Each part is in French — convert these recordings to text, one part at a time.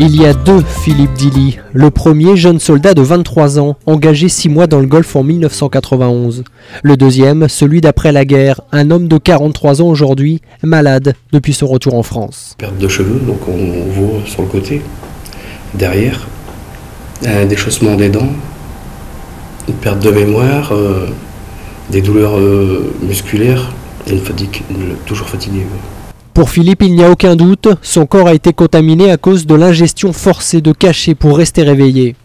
Il y a deux Philippe Dilly. Le premier, jeune soldat de 23 ans, engagé 6 mois dans le Golfe en 1991. Le deuxième, celui d'après la guerre, un homme de 43 ans aujourd'hui, malade depuis son retour en France. Perte de cheveux, donc on voit sur le côté, derrière, un déchaussement des dents, une perte de mémoire, des douleurs musculaires et une fatigue, toujours fatigué. Pour Philippe, il n'y a aucun doute, son corps a été contaminé à cause de l'ingestion forcée de cachets pour rester réveillé.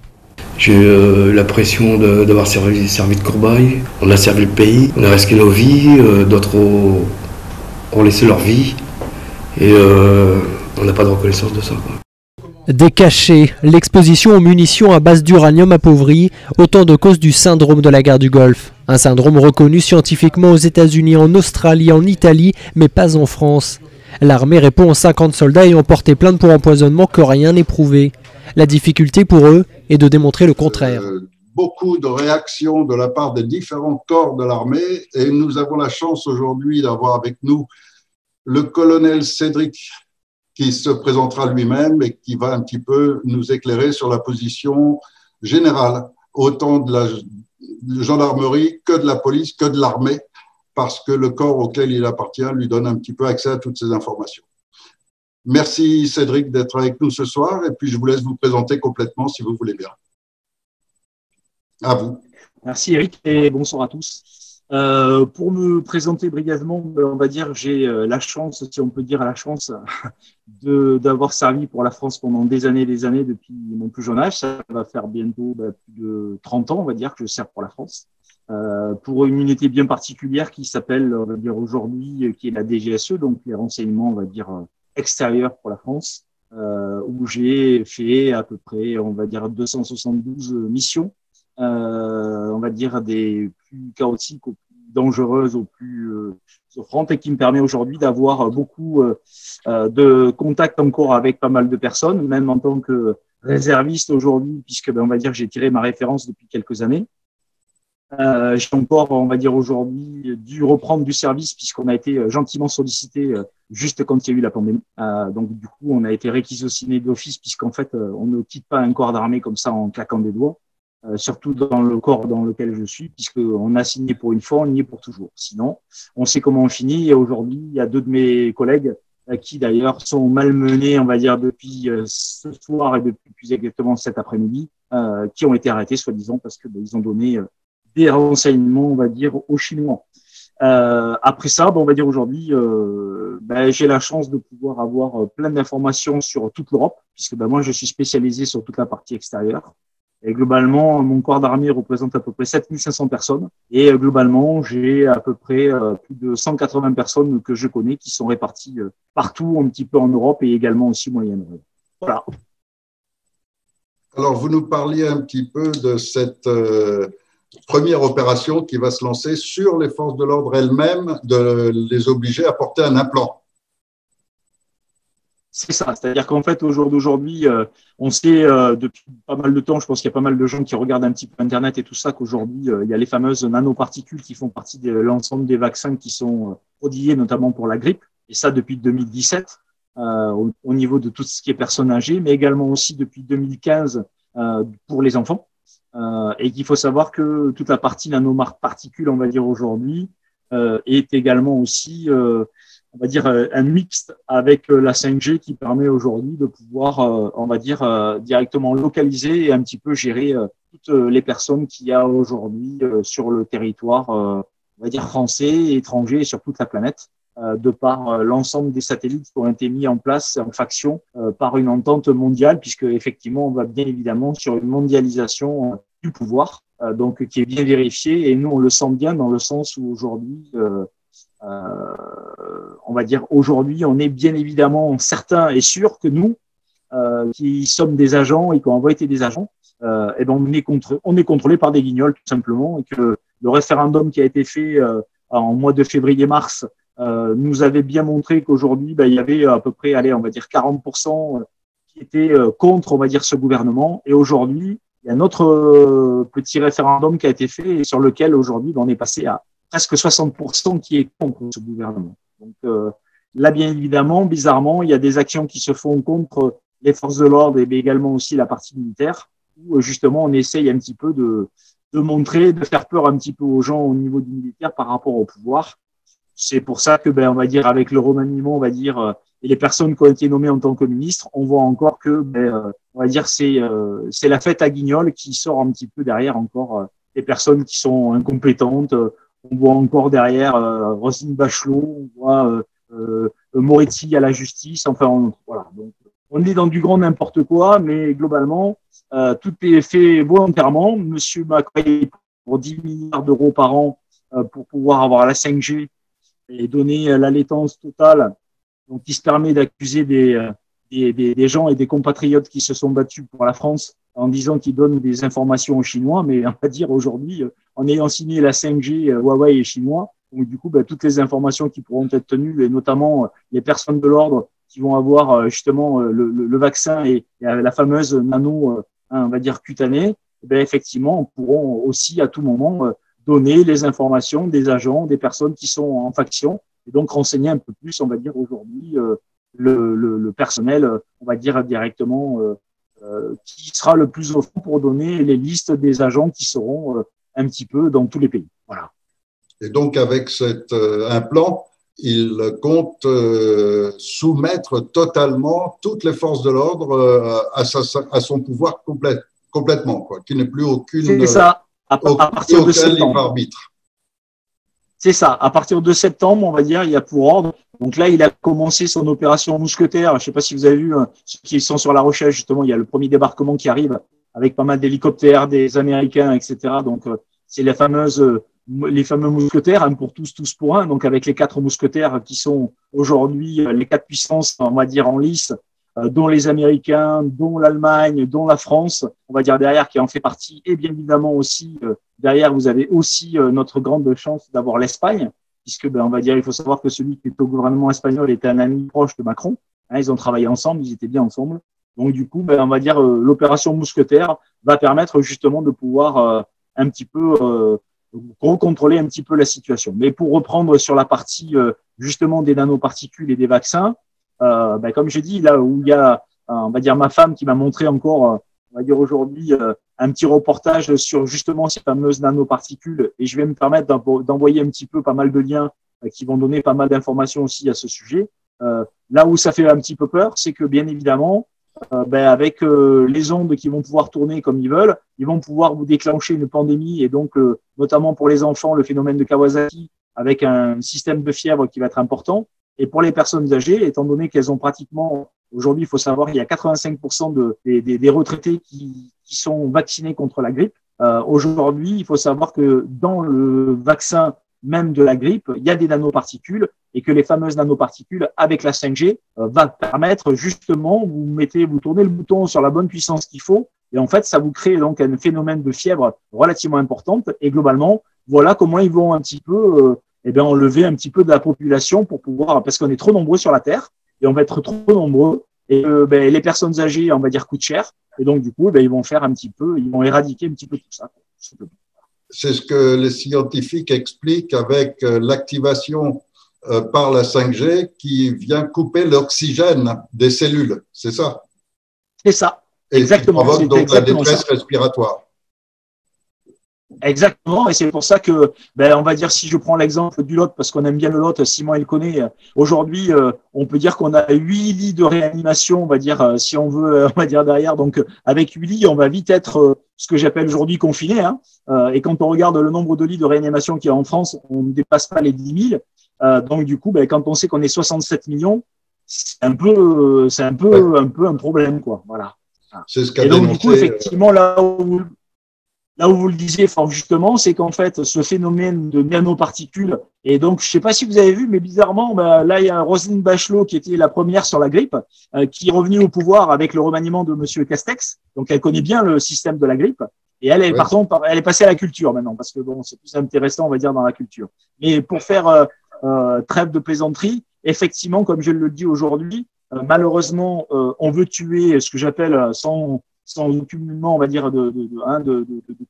J'ai eu la pression d'avoir servi de courbaille, on a servi le pays, on a risqué nos vies, d'autres ont laissé leur vie et on n'a pas de reconnaissance de ça, quoi. Des cachets, l'exposition aux munitions à base d'uranium appauvri, autant de causes du syndrome de la guerre du Golfe. Un syndrome reconnu scientifiquement aux États-Unis, en Australie, en Italie, mais pas en France. L'armée répond aux 50 soldats ayant porté plainte pour empoisonnement que rien n'est prouvé. La difficulté pour eux est de démontrer le contraire. Beaucoup de réactions de la part des différents corps de l'armée et nous avons la chance aujourd'hui d'avoir avec nous le colonel Cédric qui se présentera lui-même et qui va un petit peu nous éclairer sur la position générale, autant de la gendarmerie que de la police, que de l'armée, parce que le corps auquel il appartient lui donne un petit peu accès à toutes ces informations. Merci Cédric d'être avec nous ce soir et puis je vous laisse vous présenter complètement si vous voulez bien. À vous. Merci Eric et bonsoir à tous. Pour me présenter brièvement, on va dire j'ai la chance, si on peut dire la chance, d'avoir servi pour la France pendant des années depuis mon plus jeune âge. Ça va faire bientôt plus de 30 ans, on va dire, que je sers pour la France. Pour une unité bien particulière qui s'appelle, on va dire aujourd'hui, qui est la DGSE, donc les renseignements, on va dire, extérieurs pour la France, où j'ai fait à peu près, on va dire, 272 missions, on va dire des plus chaotiques aux plus dangereuses, aux plus offrantes, et qui me permet aujourd'hui d'avoir beaucoup de contacts encore avec pas mal de personnes, même en tant que réserviste aujourd'hui, puisque on va dire j'ai tiré ma référence depuis quelques années. J'ai encore, on va dire aujourd'hui, dû reprendre du service puisqu'on a été gentiment sollicité juste quand il y a eu la pandémie. Donc du coup, on a été réquisitionné d'office puisqu'en fait, on ne quitte pas un corps d'armée comme ça en claquant des doigts, surtout dans le corps dans lequel je suis, puisqu'on a signé pour une fois, on y est pour toujours. Sinon, on sait comment on finit. Et aujourd'hui, il y a deux de mes collègues qui d'ailleurs sont malmenés, on va dire, depuis ce soir et depuis plus exactement cet après-midi, qui ont été arrêtés soi-disant parce que ils ont donné des renseignements, on va dire, aux Chinois. Après ça, on va dire aujourd'hui, j'ai la chance de pouvoir avoir plein d'informations sur toute l'Europe, puisque moi, je suis spécialisé sur toute la partie extérieure. Et globalement, mon corps d'armée représente à peu près 7500 personnes. Et globalement, j'ai à peu près plus de 180 personnes que je connais qui sont réparties partout, un petit peu en Europe et également aussi Moyen-Orient. Voilà. Alors, vous nous parliez un petit peu de cette première opération qui va se lancer sur les forces de l'ordre elles-mêmes, de les obliger à porter un implant. C'est ça, c'est-à-dire qu'en fait, au jour d'aujourd'hui, on sait depuis pas mal de temps, je pense qu'il y a pas mal de gens qui regardent un petit peu Internet et tout ça, qu'aujourd'hui, il y a les fameuses nanoparticules qui font partie de l'ensemble des vaccins qui sont prodigués, notamment pour la grippe, et ça depuis 2017, au niveau de tout ce qui est personnes âgées, mais également aussi depuis 2015 pour les enfants. Et qu'il faut savoir que toute la partie nanoparticules, on va dire aujourd'hui, est également aussi, on va dire, un mixte avec la 5G qui permet aujourd'hui de pouvoir, on va dire, directement localiser et un petit peu gérer toutes les personnes qu'il y a aujourd'hui sur le territoire, on va dire, français, étranger et sur toute la planète, de par l'ensemble des satellites qui ont été mis en place en faction par une entente mondiale, puisque effectivement, on va bien évidemment sur une mondialisation du pouvoir, donc qui est bien vérifiée, et nous on le sent bien dans le sens où aujourd'hui, on va dire aujourd'hui, on est bien évidemment certain et sûr que nous, qui sommes des agents et qui avons été des agents, on est contrôlé par des guignols tout simplement, et que le référendum qui a été fait en mois de février-mars nous avait bien montré qu'aujourd'hui, il y avait à peu près, on va dire 40% qui étaient contre, on va dire, ce gouvernement, et aujourd'hui, il y a un autre petit référendum qui a été fait et sur lequel aujourd'hui on est passé à presque 60% qui est contre ce gouvernement. Donc là, bien évidemment, bizarrement, il y a des actions qui se font contre les forces de l'ordre et également aussi la partie militaire, où justement on essaye un petit peu de montrer, de faire peur un petit peu aux gens au niveau du militaire par rapport au pouvoir. C'est pour ça que, on va dire, avec le remaniement, on va dire, et les personnes qui ont été nommées en tant que ministres, on voit encore que, on va dire, c'est la fête à Guignol qui sort un petit peu derrière encore des personnes qui sont incompétentes. On voit encore derrière Roselyne Bachelot, on voit Moretti à la justice. Enfin, voilà. Donc, on est dans du grand n'importe quoi, mais globalement, tout est fait volontairement. Monsieur Macron, pour 10 milliards d'euros par an pour pouvoir avoir la 5G et donner l'allégeance totale, donc qui se permet d'accuser des gens et des compatriotes qui se sont battus pour la France en disant qu'ils donnent des informations aux Chinois, mais on va dire aujourd'hui, en ayant signé la 5G, Huawei et Chinois, donc du coup, toutes les informations qui pourront être tenues, et notamment les personnes de l'ordre qui vont avoir justement le vaccin et la fameuse nano, on va dire cutanée, effectivement, pourront aussi à tout moment donner les informations des agents, des personnes qui sont en faction, et donc renseigner un peu plus, on va dire aujourd'hui, le personnel, on va dire directement, qui sera le plus au fond pour donner les listes des agents qui seront un petit peu dans tous les pays. Voilà. Et donc, avec un plan, il compte soumettre totalement toutes les forces de l'ordre à son pouvoir complètement, quoi, qu'il n'ait plus aucune. C'est ça, à partir de septembre. Arbitre. C'est ça, à partir de septembre, on va dire, il y a pour ordre. Donc là, il a commencé son opération mousquetaire. Je ne sais pas si vous avez vu, ceux qui sont sur La Rochelle, justement, il y a le premier débarquement qui arrive avec pas mal d'hélicoptères, des Américains, etc. Donc, c'est les fameux mousquetaires, un pour tous, tous pour un. Donc, avec les 4 mousquetaires qui sont aujourd'hui les 4 puissances, on va dire, en lice, dont les Américains, dont l'Allemagne, dont la France, on va dire derrière, qui en fait partie, et bien évidemment aussi, derrière, vous avez aussi notre grande chance d'avoir l'Espagne, puisque, on va dire, il faut savoir que celui qui est au gouvernement espagnol était un ami proche de Macron. Hein, ils ont travaillé ensemble, ils étaient bien ensemble. Donc, du coup, on va dire, l'opération mousquetaire va permettre justement de pouvoir un petit peu recontrôler un petit peu la situation. Mais pour reprendre sur la partie justement des nanoparticules et des vaccins, comme je dis, là où il y a, on va dire, ma femme qui m'a montré encore, on va dire aujourd'hui, un petit reportage sur justement ces fameuses nanoparticules, et je vais me permettre d'envoyer un petit peu pas mal de liens qui vont donner pas mal d'informations aussi à ce sujet. Là où ça fait un petit peu peur, c'est que bien évidemment, avec les ondes qui vont pouvoir tourner comme ils veulent, ils vont pouvoir vous déclencher une pandémie, et donc notamment pour les enfants, le phénomène de Kawasaki, avec un système de fièvre qui va être important. Et pour les personnes âgées, étant donné qu'elles ont pratiquement, aujourd'hui, il faut savoir qu'il y a 85% des retraités qui sont vaccinés contre la grippe. Aujourd'hui, il faut savoir que dans le vaccin même de la grippe, il y a des nanoparticules, et que les fameuses nanoparticules avec la 5G va permettre justement, vous tournez le bouton sur la bonne puissance qu'il faut, et en fait, ça vous crée donc un phénomène de fièvre relativement importante. Et globalement, voilà comment ils vont un petit peu enlever un petit peu de la population pour pouvoir, parce qu'on est trop nombreux sur la Terre, et on va être trop nombreux, et les personnes âgées, on va dire, coûtent cher, et donc du coup, ils vont faire un petit peu, ils vont éradiquer un petit peu tout ça. C'est ce que les scientifiques expliquent avec l'activation par la 5G qui vient couper l'oxygène des cellules, c'est ça? C'est ça, et exactement. Et qui provoque donc la détresse respiratoire. Exactement, et c'est pour ça que, on va dire, si je prends l'exemple du Lot, parce qu'on aime bien le Lot, Simon il le connaît, aujourd'hui, on peut dire qu'on a 8 lits de réanimation, on va dire, si on veut, on va dire derrière, donc avec 8 lits, on va vite être ce que j'appelle aujourd'hui confiné, hein, et quand on regarde le nombre de lits de réanimation qu'il y a en France, on ne dépasse pas les 10 000, donc du coup, quand on sait qu'on est 67 millions, c'est un peu un problème, quoi, voilà. C'est ce qu'a et donc, dénoncé, du coup, effectivement, là où vous le disiez fort justement, c'est qu'en fait, ce phénomène de nanoparticules, et donc, je sais pas si vous avez vu, mais bizarrement, là, il y a Roselyne Bachelot qui était la première sur la grippe, qui est revenue au pouvoir avec le remaniement de Monsieur Castex. Donc, elle connaît bien le système de la grippe. Et elle, par contre, elle est passée à la culture maintenant, parce que bon, c'est plus intéressant, on va dire, dans la culture. Mais pour faire trêve de plaisanterie, effectivement, comme je le dis aujourd'hui, malheureusement, on veut tuer ce que j'appelle sans aucunement, on va dire, de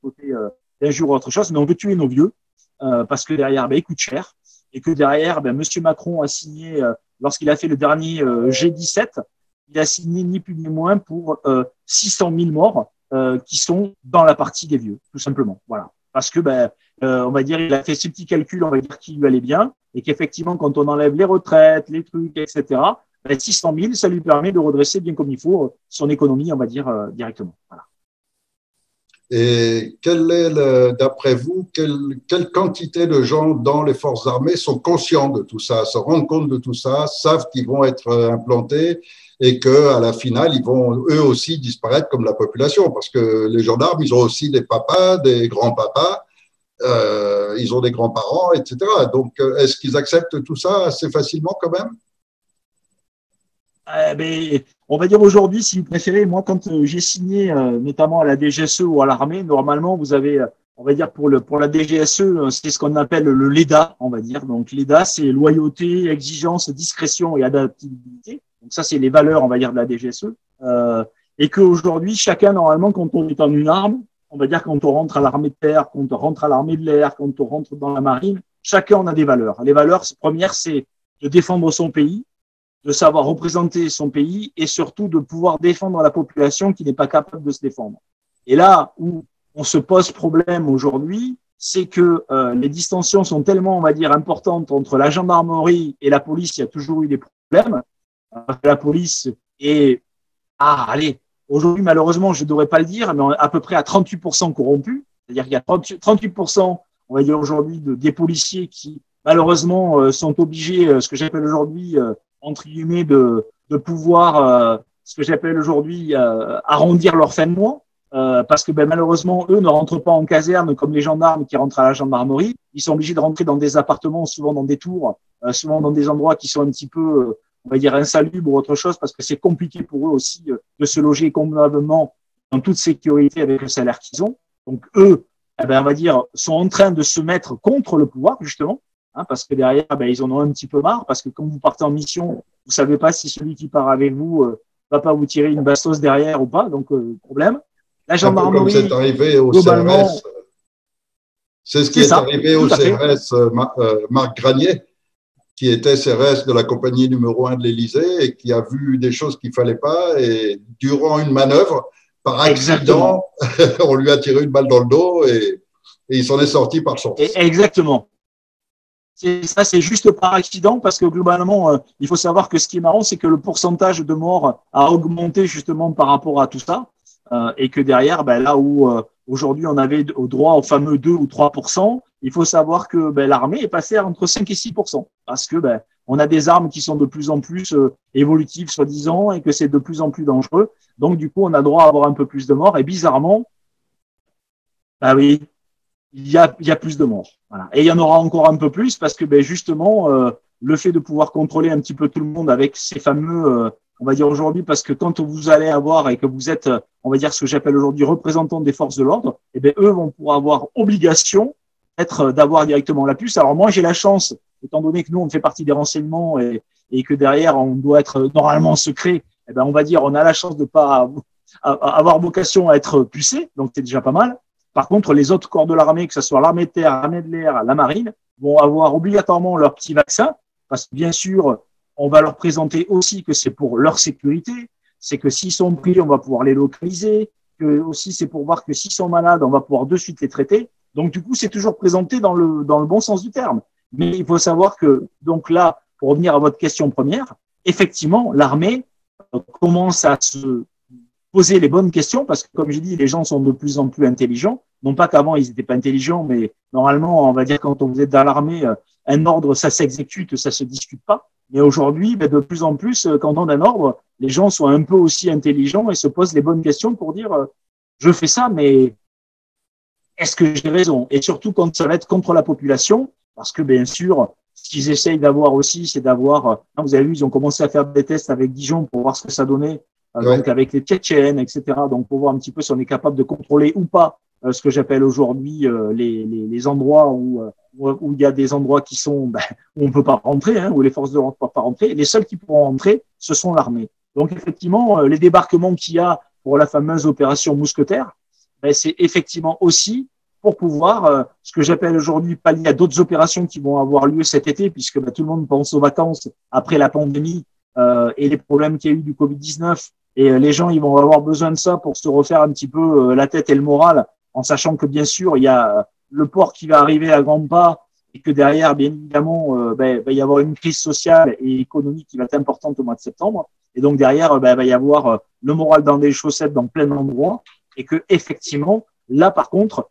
côté d'injure ou autre chose, mais on veut tuer nos vieux, parce que derrière, ils coûtent cher, et que derrière, Monsieur Macron a signé, lorsqu'il a fait le dernier G17, il a signé ni plus ni moins pour 600 000 morts qui sont dans la partie des vieux, tout simplement. Voilà. Parce que, on va dire, il a fait ce petit calcul, on va dire, qui lui allait bien, et qu'effectivement, quand on enlève les retraites, les trucs, etc., 600 000, ça lui permet de redresser bien comme il faut son économie, on va dire, directement. Voilà. Et d'après vous, quelle quantité de gens dans les forces armées sont conscients de tout ça, se rendent compte de tout ça, savent qu'ils vont être implantés et qu'à la finale, ils vont eux aussi disparaître comme la population, parce que les gendarmes, ils ont aussi des papas, des grands-papas, ils ont des grands-parents, etc. Donc, est-ce qu'ils acceptent tout ça assez facilement quand même? On va dire aujourd'hui, si vous préférez, moi, quand j'ai signé, notamment à la DGSE ou à l'armée, normalement, vous avez, on va dire pour la DGSE, c'est ce qu'on appelle le LEDA, on va dire. Donc, LEDA, c'est loyauté, exigence, discrétion et adaptabilité. Donc, ça, c'est les valeurs, on va dire, de la DGSE. Et qu'aujourd'hui, chacun, normalement, quand on est en une arme, on va dire quand on rentre à l'armée de terre, quand on rentre à l'armée de l'air, quand on rentre dans la marine, chacun, on a des valeurs. Les valeurs premières, c'est de défendre son pays, de savoir représenter son pays et surtout de pouvoir défendre la population qui n'est pas capable de se défendre. Et là où on se pose problème aujourd'hui, c'est que les distensions sont tellement, on va dire, importantes entre la gendarmerie et la police. Il y a toujours eu des problèmes. La police est, aujourd'hui, malheureusement, je ne devrais pas le dire, mais à peu près à 38% corrompus. C'est-à-dire qu'il y a 38%, on va dire aujourd'hui, des policiers qui, malheureusement, sont obligés, ce que j'appelle aujourd'hui, entre guillemets, de pouvoir, ce que j'appelle aujourd'hui, arrondir leur fin de mois, parce que malheureusement, eux ne rentrent pas en caserne comme les gendarmes qui rentrent à la gendarmerie. Ils sont obligés de rentrer dans des appartements, souvent dans des tours, souvent dans des endroits qui sont un petit peu, on va dire, insalubres ou autre chose, parce que c'est compliqué pour eux aussi de se loger convenablement en toute sécurité avec le salaire qu'ils ont. Donc eux, on va dire, sont en train de se mettre contre le pouvoir, justement. Parce que derrière, ils en ont un petit peu marre, parce que quand vous partez en mission, vous savez pas si celui qui part avec vous va pas vous tirer une bastos derrière ou pas, donc problème. La gendarmerie, comme c'est arrivé au CRS, c'est ce qui est arrivé au CRS Marc Granier, qui était CRS de la compagnie numéro 1 de l'Élysée et qui a vu des choses qu'il fallait pas, et durant une manœuvre, par accident, on lui a tiré une balle dans le dos et il s'en est sorti par chance. Exactement. Ça, c'est juste par accident, parce que globalement, il faut savoir que ce qui est marrant, c'est que le pourcentage de morts a augmenté justement par rapport à tout ça, et que derrière, là où aujourd'hui on avait au droit au fameux 2 ou 3%, il faut savoir que l'armée est passée à entre 5 et 6%, parce que on a des armes qui sont de plus en plus évolutives, soi-disant, et que c'est de plus en plus dangereux. Donc du coup, on a droit à avoir un peu plus de morts, et bizarrement, oui, il y a plus de morts. Voilà. Et il y en aura encore un peu plus parce que justement, le fait de pouvoir contrôler un petit peu tout le monde avec ces fameux, on va dire aujourd'hui, parce que quand vous allez avoir et que vous êtes, on va dire ce que j'appelle aujourd'hui représentants des forces de l'ordre, eux vont pouvoir avoir obligation d'avoir directement la puce. Alors moi, j'ai la chance, étant donné que nous, on fait partie des renseignements et que derrière, on doit être normalement secret, on va dire, on a la chance de pas avoir vocation à être pucé, donc c'est déjà pas mal. Par contre, les autres corps de l'armée, que ce soit l'armée de terre, l'armée de l'air, la marine, vont avoir obligatoirement leur petit vaccin, parce que bien sûr, on va leur présenter aussi que c'est pour leur sécurité, c'est que s'ils sont pris, on va pouvoir les localiser, que aussi c'est pour voir que s'ils sont malades, on va pouvoir de suite les traiter. Donc du coup, c'est toujours présenté dans le bon sens du terme. Mais il faut savoir que, donc là, pour revenir à votre question première, effectivement, l'armée commence à se poser les bonnes questions, parce que comme j'ai dit, les gens sont de plus en plus intelligents. Non pas qu'avant ils n'étaient pas intelligents, mais normalement, on va dire quand vous êtes dans l'armée, un ordre, ça s'exécute, ça se discute pas. Mais aujourd'hui, de plus en plus, quand on a un ordre, les gens sont un peu aussi intelligents et se posent les bonnes questions pour dire je fais ça, mais est-ce que j'ai raison? Et surtout quand ça va être contre la population, parce que bien sûr, ce qu'ils essayent d'avoir aussi, c'est d'avoir, vous avez vu, ils ont commencé à faire des tests avec Dijon pour voir ce que ça donnait. Donc avec les Tchétchènes, etc. Donc pour voir un petit peu si on est capable de contrôler ou pas ce que j'appelle aujourd'hui les endroits où il y a des endroits qui sont où on peut pas rentrer, où les forces de l'ordre ne peuvent pas rentrer. Les seuls qui pourront rentrer, ce sont l'armée. Donc effectivement, les débarquements qu'il y a pour la fameuse opération Mousquetaire, c'est effectivement aussi pour pouvoir, ce que j'appelle aujourd'hui pallier à d'autres opérations qui vont avoir lieu cet été, puisque tout le monde pense aux vacances après la pandémie. et les problèmes qu'il y a eu du Covid-19. Et les gens, ils vont avoir besoin de ça pour se refaire un petit peu la tête et le moral, en sachant que bien sûr, il y a le port qui va arriver à grands pas et que derrière, bien évidemment, va y avoir une crise sociale et économique qui va être importante au mois de septembre. Et donc derrière, va y avoir le moral dans des chaussettes dans plein d'endroits et que effectivement, là par contre,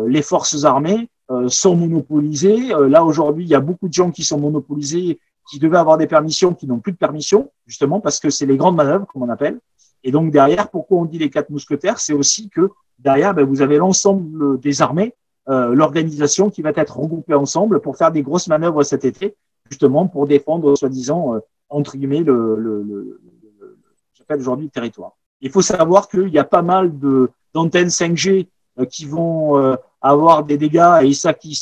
les forces armées sont monopolisées. Là aujourd'hui, il y a beaucoup de gens qui sont monopolisés, qui devaient avoir des permissions, qui n'ont plus de permission, justement parce que c'est les grandes manœuvres, comme on appelle. Et donc derrière, pourquoi on dit les 4 mousquetaires, c'est aussi que derrière, vous avez l'ensemble des armées, l'organisation qui va être regroupée ensemble pour faire des grosses manœuvres cet été, justement pour défendre, soi-disant, entre guillemets, j'appelle aujourd'hui le territoire. Il faut savoir qu'il y a pas mal d'antennes 5G qui vont avoir des dégâts, et ça qu'il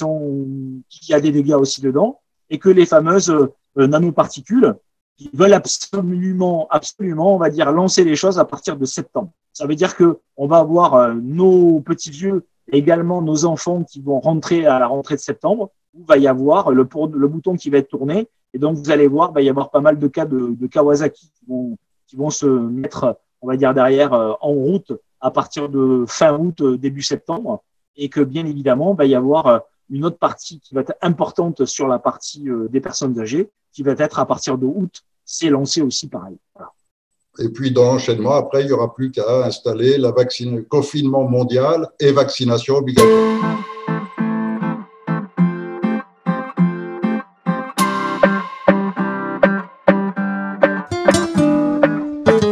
y a des dégâts aussi dedans, et que les fameuses nanoparticules qui veulent absolument, on va dire, lancer les choses à partir de septembre. Ça veut dire que on va avoir nos petits vieux et également nos enfants qui vont rentrer à la rentrée de septembre, où va y avoir le bouton qui va être tourné, et donc vous allez voir, va y avoir pas mal de cas de Kawasaki qui vont se mettre, on va dire, derrière en route à partir de fin août, début septembre, et que bien évidemment, va y avoir une autre partie qui va être importante sur la partie des personnes âgées, qui va être à partir de août, c'est lancé aussi pareil. Voilà. Et puis dans l'enchaînement, après, il n'y aura plus qu'à installer le confinement mondial et vaccination obligatoire.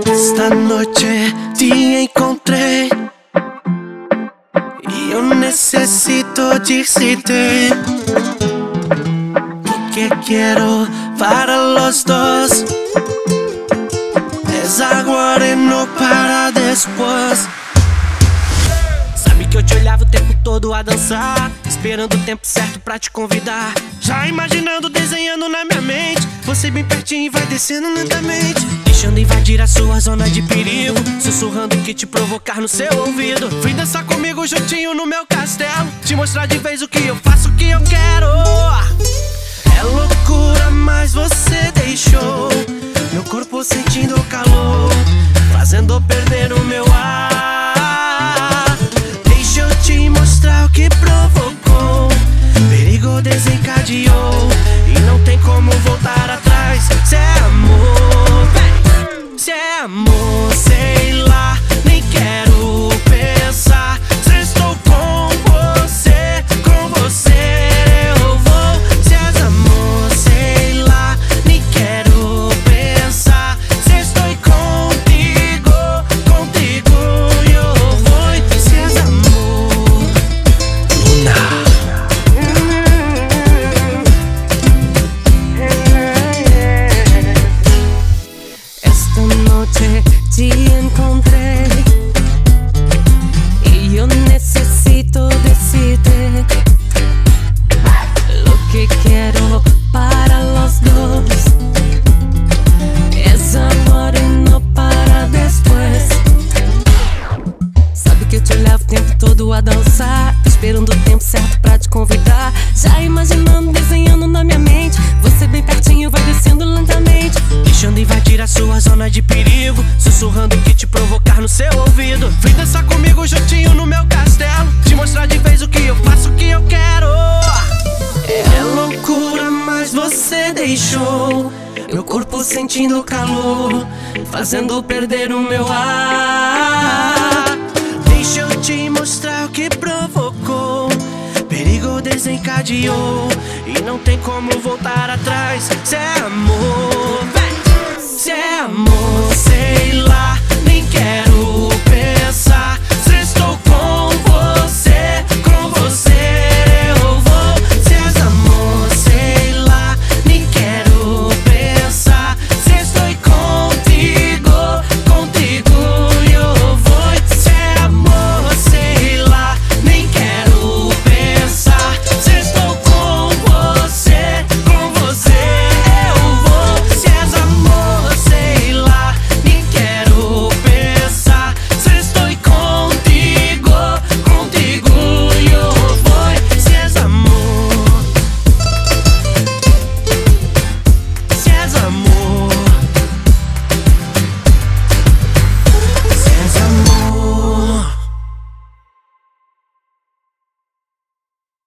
Esta noche te encontré y yo necesito decirte lo que quiero para los dos. Es agora e não para depois. Sabe que eu te olhava o tempo todo a dançar, esperando o tempo certo pra te convidar. Já imaginando, desenhando na minha mente, você bem pertinho e vai descendo lentamente, deixando invadir a sua zona de perigo, sussurrando que te provocar no seu ouvido. Vem dançar comigo juntinho no meu castelo, te mostrar de vez o que eu faço, o que eu quero. É loucura, mas você deixou meu corpo sentindo o calor, fazendo perder o meu ar. Deixa eu te mostrar o que provocou, perigo desencadeou e não tem como voltar atrás. Cê é amor, vem. Cê é amor, sei lá, nem quero pensar. Se estou com você eu vou. Se és amor, sei lá, nem quero pensar. Se estou contigo eu vou. Se és amor, Luna. Esta noche te encontré y yo necesito decirte lo que quiero para los dos. Es amor e não para depois. Sabe que eu te levo o tempo todo a dançar, esperando o tempo certo pra te convidar. Já imaginando, desenhando na minha mente, você bem pertinho vai descendo lentamente, deixando invadir a sua zona de perigo, sussurrando que te provocar no seu ouvido. Vem dançar comigo juntinho no meu castelo, te mostrar de vez o que eu faço, o que eu quero. É loucura, mas você deixou meu corpo sentindo o calor, fazendo perder o meu ar. Deixa eu te mostrar o que provocou, perigo desencadeou e não tem como voltar atrás. Cê é amor, vem. Cê é amor, sei lá, nem quero